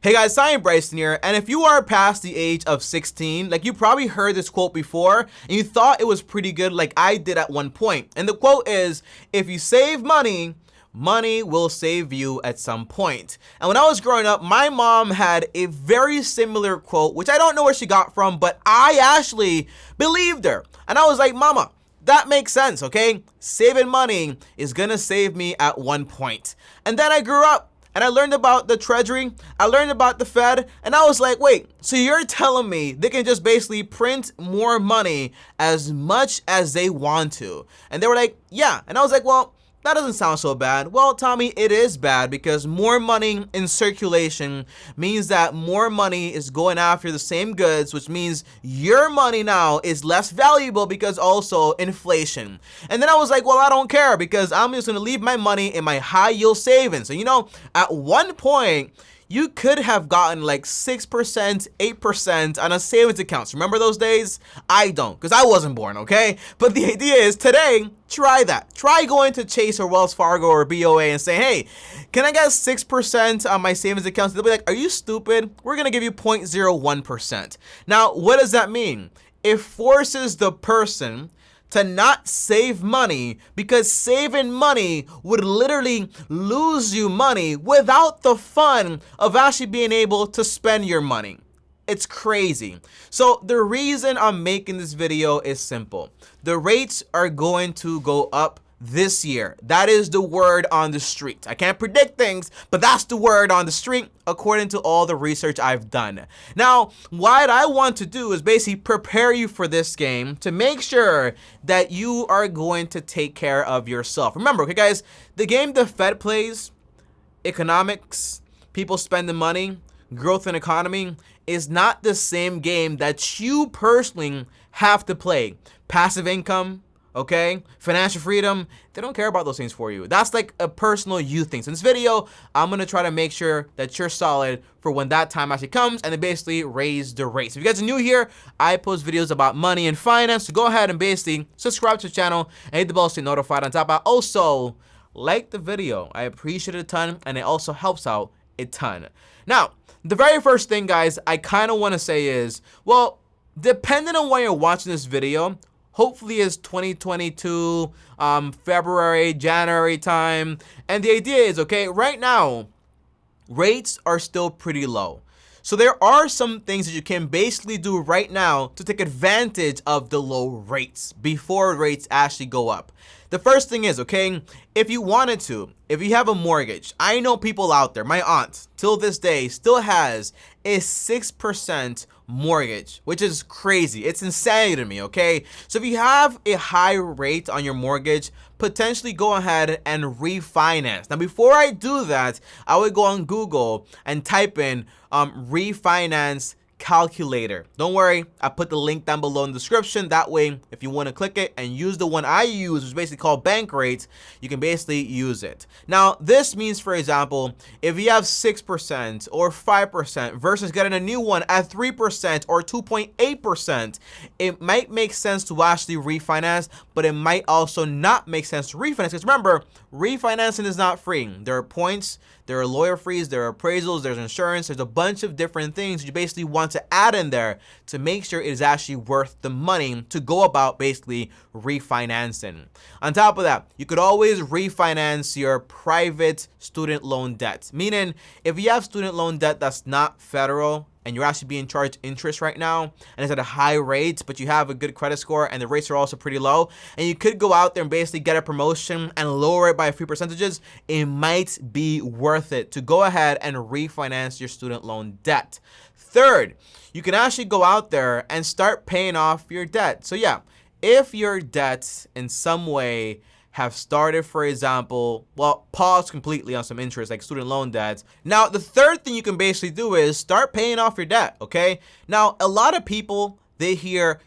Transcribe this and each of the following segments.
Hey guys, TommyBryson here, and if you are past the age of 16, like you probably heard this quote before, and you thought it was pretty good like I did at one point. And the quote is, if you save money, money will save you at some point. And when I was growing up, my mom had a very similar quote, which I don't know where she got from, but I actually believed her. And I was like, Mama, that makes sense, okay? Saving money is gonna save me at one point. And then I grew up, and I learned about the Treasury, I learned about the Fed, and I was like, wait, so you're telling me they can just basically print more money as much as they want to? And they were like, yeah. And I was like, well, that doesn't sound so bad. Well, Tommy, it is bad because more money in circulation means that more money is going after the same goods, which means your money now is less valuable because also inflation. And then I was like, well, I don't care because I'm just gonna leave my money in my high yield savings. So, at one point, you could have gotten like 6%, 8% on a savings account. Remember those days? I don't, because I wasn't born, okay? But the idea is today, try that. Try going to Chase or Wells Fargo or BOA and say, hey, can I get 6% on my savings account? They'll be like, are you stupid? We're going to give you 0.01%. Now, what does that mean? It forces the person to not save money because saving money would literally lose you money without the fun of actually being able to spend your money. It's crazy. So the reason I'm making this video is simple. The rates are going to go up this year. That is the word on the street. I can't predict things, but that's the word on the street according to all the research I've done. Now, what I want to do is basically prepare you for this game to make sure that you are going to take care of yourself. Remember, okay guys, the game the Fed plays, economics, people spending money, growth and economy, is not the same game that you personally have to play. Passive income, okay, financial freedom, they don't care about those things for you. That's like a personal you thing. So in this video, I'm gonna try to make sure that you're solid for when that time actually comes and then basically raise the rates. If you guys are new here, I post videos about money and finance, so go ahead and basically subscribe to the channel and hit the bell to stay notified. On top of that, also like the video. I appreciate it a ton and it also helps out a ton. Now, the very first thing, guys, I kind of want to say is, well, depending on when you're watching this video, hopefully it's 2022, February, January time. And the idea is, okay, right now, rates are still pretty low. So there are some things that you can basically do right now to take advantage of the low rates before rates actually go up. The first thing is, okay, if you wanted to, if you have a mortgage, I know people out there, my aunt, till this day, still has a 6% mortgage, which is crazy. It's insanity to me, okay? So if you have a high rate on your mortgage, potentially go ahead and refinance. Now, before I do that, I would go on Google and type in refinance calculator. Don't worry, I put the link down below in the description. That way, if you want to click it and use the one I use, which is basically called bank rates, you can basically use it. Now, this means, for example, if you have 6% or 5% versus getting a new one at 3% or 2.8%, it might make sense to actually refinance, but it might also not make sense to refinance. Because remember, refinancing is not free. There are points, there are lawyer fees, there are appraisals, there's insurance, there's a bunch of different things you basically want to add in there to make sure it is actually worth the money to go about basically refinancing. On top of that, you could always refinance your private student loan debt. Meaning, if you have student loan debt that's not federal, and you're actually being charged interest right now, and it's at a high rate, but you have a good credit score and the rates are also pretty low, and you could go out there and basically get a promotion and lower it by a few percentages, it might be worth it to go ahead and refinance your student loan debt. Third, you can actually go out there and start paying off your debt. So yeah, if your debts in some way have started, for example, well, pause completely on some interest like student loan debts. Now, the third thing you can basically do is start paying off your debt, okay? Now, a lot of people they hear,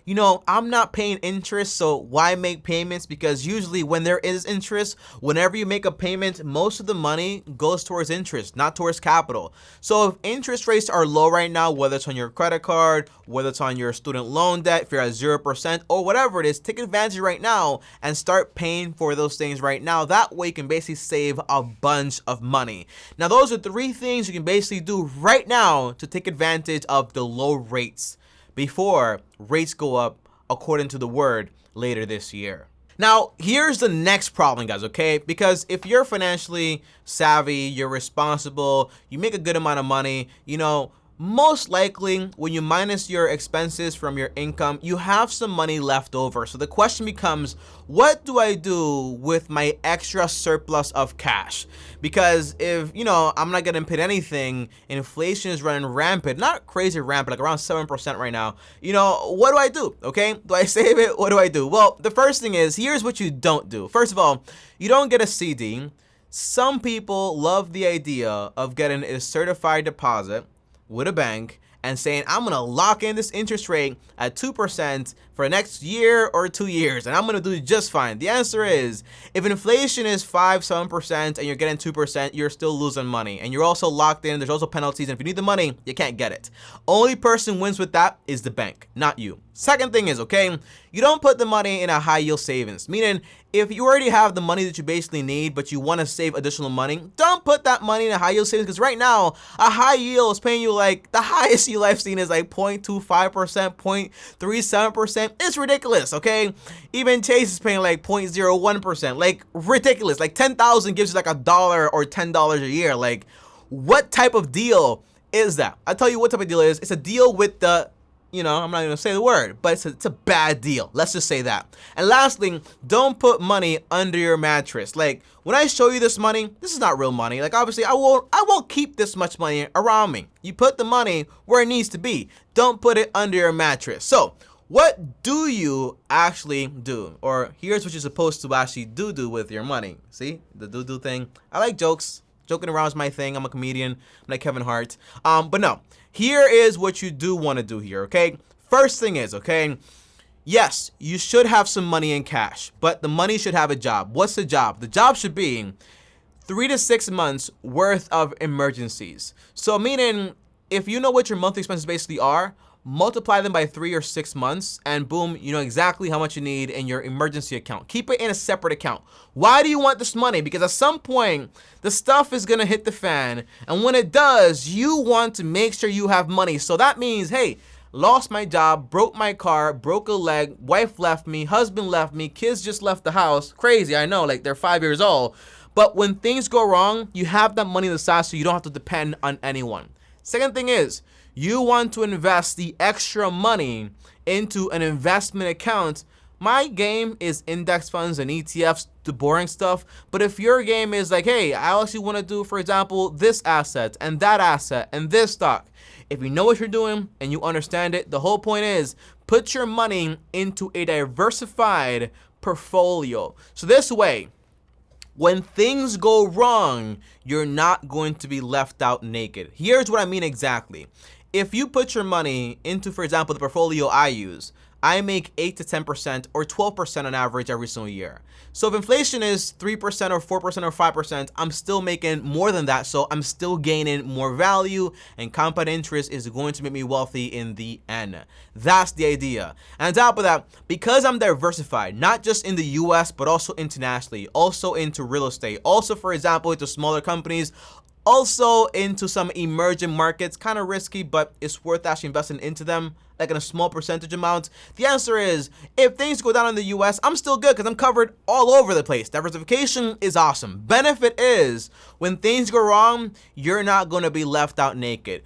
I'm not paying interest, so why make payments? Because usually when there is interest, whenever you make a payment, most of the money goes towards interest, not towards capital. So if interest rates are low right now, whether it's on your credit card, whether it's on your student loan debt, if you're at 0% or whatever it is, take advantage right now and start paying for those things right now. That way you can basically save a bunch of money. Now, those are 3 things you can basically do right now to take advantage of the low rates before rates go up, according to the word, later this year. Now, here's the next problem, guys, okay? Because if you're financially savvy, you're responsible, you make a good amount of money, most likely when you minus your expenses from your income, you have some money left over. So the question becomes, what do I do with my extra surplus of cash? Because if, I'm not getting paid anything, inflation is running rampant, not crazy rampant, like around 7% right now, what do I do? Okay, do I save it? What do I do? Well, the first thing is, here's what you don't do. First of all, you don't get a CD. Some people love the idea of getting a certified deposit with a bank and saying, I'm going to lock in this interest rate at 2% for the next year or 2 years, and I'm going to do just fine. The answer is, if inflation is 5-7% and you're getting 2%, you're still losing money. And you're also locked in. There's also penalties. And if you need the money, you can't get it. Only person wins with that is the bank, not you. Second thing is, okay, you don't put the money in a high yield savings, meaning if you already have the money that you basically need, but you want to save additional money, don't put that money in a high yield savings, because right now, a high yield is paying you the highest yield I've seen is 0.25%, 0.37%. It's ridiculous, okay? Even Chase is paying 0.01%, ridiculous. 10,000 gives you $1 or $10 a year. What type of deal is that? I'll tell you what type of deal it is. It's a deal with the I'm not even gonna say the word, but it's a bad deal. Let's just say that. And lastly, don't put money under your mattress. When I show you this money, this is not real money. Obviously, I won't keep this much money around me. You put the money where it needs to be. Don't put it under your mattress. So, what do you actually do? Or here's what you're supposed to actually do with your money. See, the do thing. I like jokes. Joking around is my thing. I'm a comedian. I'm like Kevin Hart. But no, here is what you do want to do here, okay? First thing is, okay, yes, you should have some money in cash, but the money should have a job. What's the job? The job should be 3 to 6 months worth of emergencies. So meaning, if you know what your monthly expenses basically are, multiply them by 3 or 6 months, and boom, you know exactly how much you need in your emergency account. Keep it in a separate account. Why do you want this money? Because at some point, the stuff is gonna hit the fan, and when it does, you want to make sure you have money. So that means, hey, lost my job, broke my car, broke a leg, wife left me, husband left me, kids just left the house. Crazy, I know, they're 5 years old. But when things go wrong, you have that money on the side so you don't have to depend on anyone. Second thing is, you want to invest the extra money into an investment account. My game is index funds and ETFs, the boring stuff. But if your game is hey, I actually want to do, for example, this asset and this stock. If you know what you're doing and you understand it, the whole point is put your money into a diversified portfolio. So this way, when things go wrong, you're not going to be left out naked. Here's what I mean exactly. If you put your money into, for example, the portfolio I use, I make 8 to 10% or 12% on average every single year. So if inflation is 3% or 4% or 5%, I'm still making more than that. So I'm still gaining more value, and compound interest is going to make me wealthy in the end. That's the idea. And on top of that, because I'm diversified, not just in the US, but also internationally, also into real estate, also, for example, into smaller companies, also into some emerging markets, kind of risky, but it's worth actually investing into them, in a small percentage amount. The answer is, if things go down in the US, I'm still good because I'm covered all over the place. Diversification is awesome. Benefit is, when things go wrong, you're not going to be left out naked.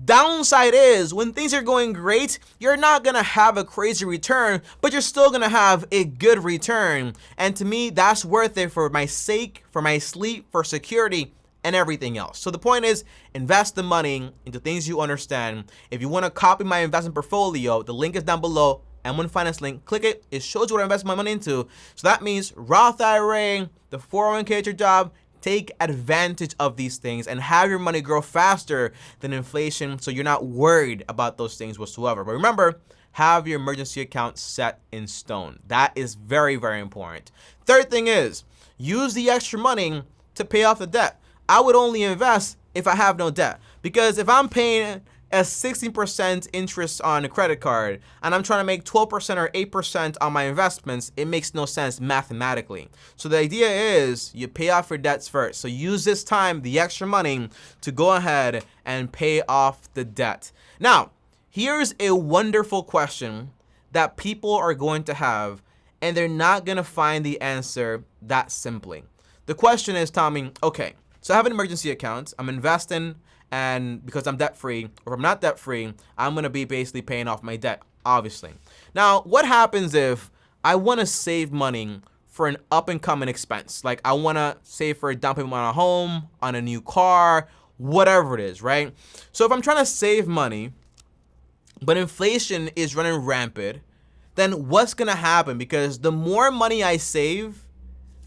Downside is, when things are going great, you're not going to have a crazy return, but you're still going to have a good return. And to me, that's worth it for my sake, for my sleep, for security, and everything else. So the point is, invest the money into things you understand. If you want to copy my investment portfolio, the link is down below. M1 Finance link. Click it. It shows you what I invest my money into. So that means Roth IRA, the 401k at your job. Take advantage of these things and have your money grow faster than inflation, so you're not worried about those things whatsoever. But remember, have your emergency account set in stone. That is very, very important. Third thing is, use the extra money to pay off the debt. I would only invest if I have no debt, because if I'm paying a 16% interest on a credit card and I'm trying to make 12% or 8% on my investments, it makes no sense mathematically. So the idea is you pay off your debts first. So use this time, the extra money, to go ahead and pay off the debt. Now, here's a wonderful question that people are going to have, and they're not going to find the answer that simply. The question is, Tommy, okay, so I have an emergency account, I'm investing, and because I'm debt-free, or if I'm not debt-free, I'm going to be basically paying off my debt, obviously. Now, what happens if I want to save money for an up-and-coming expense? Like, I want to save for a down payment on a home, on a new car, whatever it is, right? So if I'm trying to save money, but inflation is running rampant, then what's going to happen? Because the more money I save,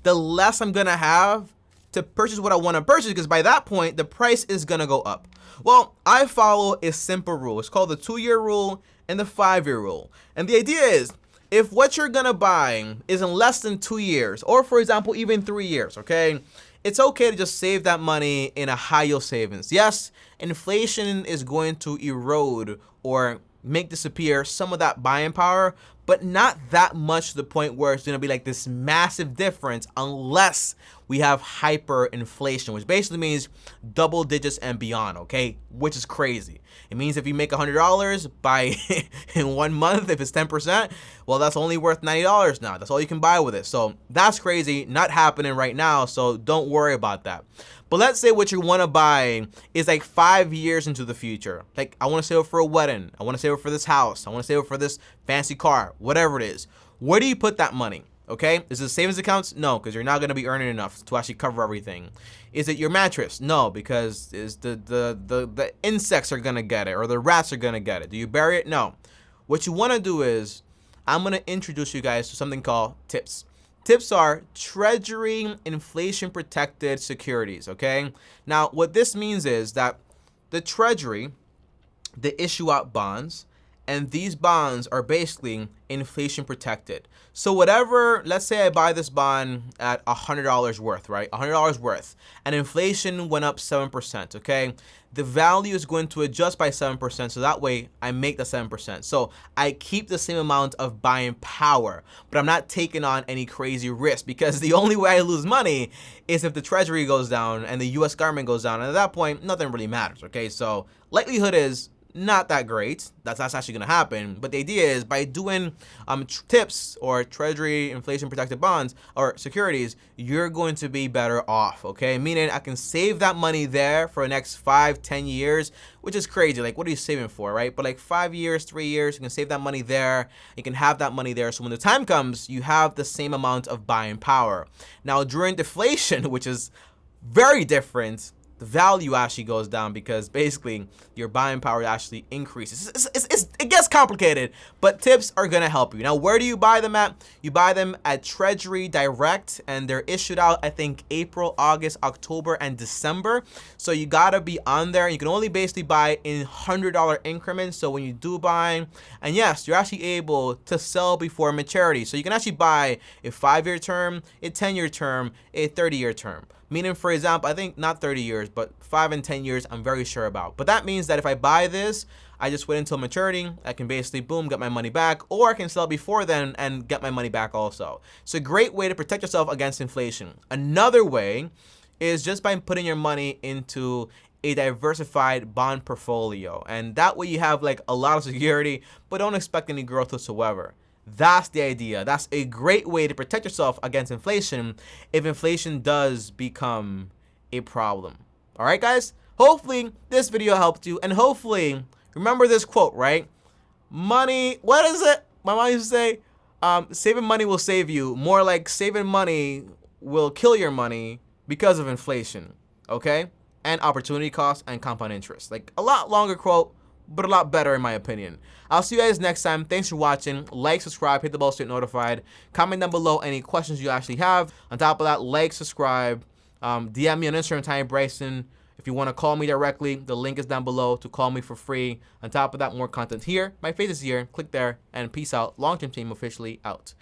the less I'm going to have to purchase what I want to purchase, because by that point, the price is going to go up. Well, I follow a simple rule. It's called the 2-year rule and the 5-year rule. And the idea is, if what you're going to buy is in less than 2 years, or for example, even 3 years, okay, it's okay to just save that money in a high yield savings. Yes, inflation is going to erode or make disappear some of that buying power, but not that much to the point where it's going to be like this massive difference unless we have hyperinflation, which basically means double digits and beyond, okay? Which is crazy. It means if you make $100 by in 1 month, if it's 10%, well, that's only worth $90 now. That's all you can buy with it. So that's crazy, not happening right now, so don't worry about that. But let's say what you want to buy is like 5 years into the future. Like, I want to save it for a wedding. I want to save it for this house. I want to save it for this fancy car, whatever it is. Where do you put that money? Okay, is it savings accounts? No, because you're not going to be earning enough to actually cover everything. Is it your mattress? No, because is the insects are going to get it, or the rats are going to get it. Do you bury it? No. What you want to do is, I'm going to introduce you guys to something called TIPS. TIPS are Treasury inflation protected securities, okay? Now, what this means is that the Treasury, they issue out bonds, and these bonds are basically inflation protected. So whatever, let's say I buy this bond at $100 worth, right? $100 worth, and inflation went up 7%, okay? The value is going to adjust by 7%, so that way I make the 7%. So I keep the same amount of buying power, but I'm not taking on any crazy risk, because the only way I lose money is if the Treasury goes down and the US government goes down, and at that point, nothing really matters, okay? So likelihood is not that great. That's actually going to happen. But the idea is, by doing TIPS, or Treasury inflation protected bonds or securities, you're going to be better off, okay? Meaning I can save that money there for the next 5-10 years, which is crazy. Like, what are you saving for, right? But like 5 years, 3 years, you can save that money there. You can have that money there. So when the time comes, you have the same amount of buying power. Now, during deflation, which is very different, the value actually goes down, because basically your buying power actually increases. It gets complicated, but TIPS are going to help you. Now, where do you buy them at? You buy them at Treasury Direct, and they're issued out, I think, April, August, October, and December. So you got to be on there. You can only basically buy in $100 increments. So when you do buy, and yes, you're actually able to sell before maturity. So you can actually buy a 5-year term, a 10-year term, a 30-year term. Meaning, for example, I think not 30 years, but 5 and 10 years, I'm very sure about. But that means that if I buy this, I just wait until maturity, I can basically, boom, get my money back, or I can sell before then and get my money back also. It's a great way to protect yourself against inflation. Another way is just by putting your money into a diversified bond portfolio. And that way you have like a lot of security, but don't expect any growth whatsoever. That's the idea. That's a great way to protect yourself against inflation if inflation does become a problem. All right, guys? Hopefully this video helped you, and hopefully remember this quote, right? Money, what is it? My mom used to say, saving money will save you. More like saving money will kill your money because of inflation, okay? And opportunity cost and compound interest. Like, a lot longer quote, but a lot better in my opinion. I'll see you guys next time. Thanks for watching. Like, subscribe, hit the bell to get notified. Comment down below any questions you actually have. On top of that, like, subscribe, DM me on Instagram, TommyBryson. If you want to call me directly, the link is down below to call me for free. On top of that, more content here. My face is here. Click there, and peace out. Long-term team officially out.